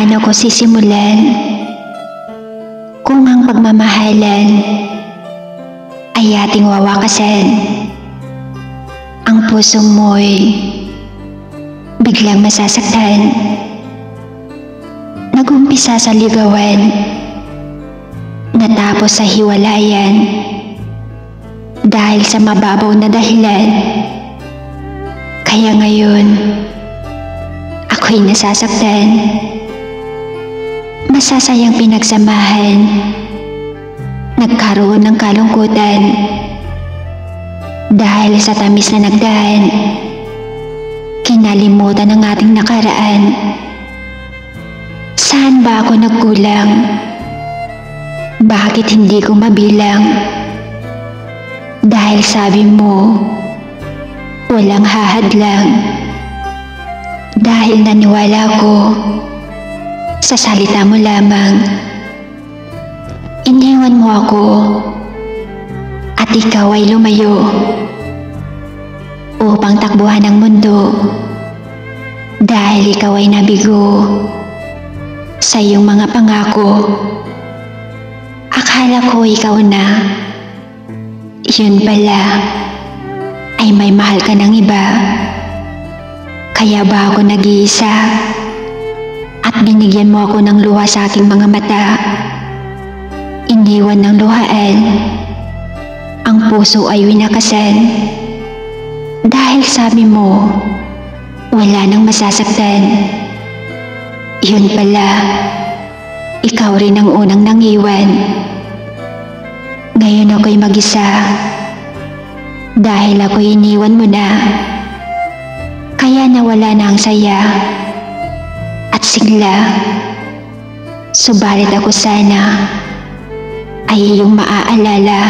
paano ko sisimulan kung ang pagmamahalan ay ating wawakasan. Ang puso mo'y biglang masasaktan. Nagumpisa sa ligawan, natapos sa hiwalayan dahil sa mababaw na dahilan. Kaya ngayon, ako'y nasasaktan. Masasayang pinagsamahan, nagkaroon ng kalungkutan dahil sa tamis na nagdaan. Kinalimutan ang ating nakaraan. Saan ba ako nagkulang? Bakit hindi ko mabilang? Dahil sabi mo, walang hahadlang. Dahil naniwala ko sa salita mo lamang. Iniwan mo ako at ikaw ay lumayo upang takbuhan ang mundo dahil ikaw ay nabigo sa iyong mga pangako. Akala ko ikaw na, yun pala ay may mahal ka ng iba. Kaya ba ako nag-iisa at binigyan mo ako ng luha sa aking mga mata? Iniwan ng luhaan, ang puso ay winakasan dahil sabi mo wala nang masasaktan. Yun pala, ikaw rin ang unang nangiwan. Ngayon ako'y mag-isa dahil ako'y iniwan mo na. Kaya nawala na ang saya at sigla. Subalit ako sana ay iyong maaalala.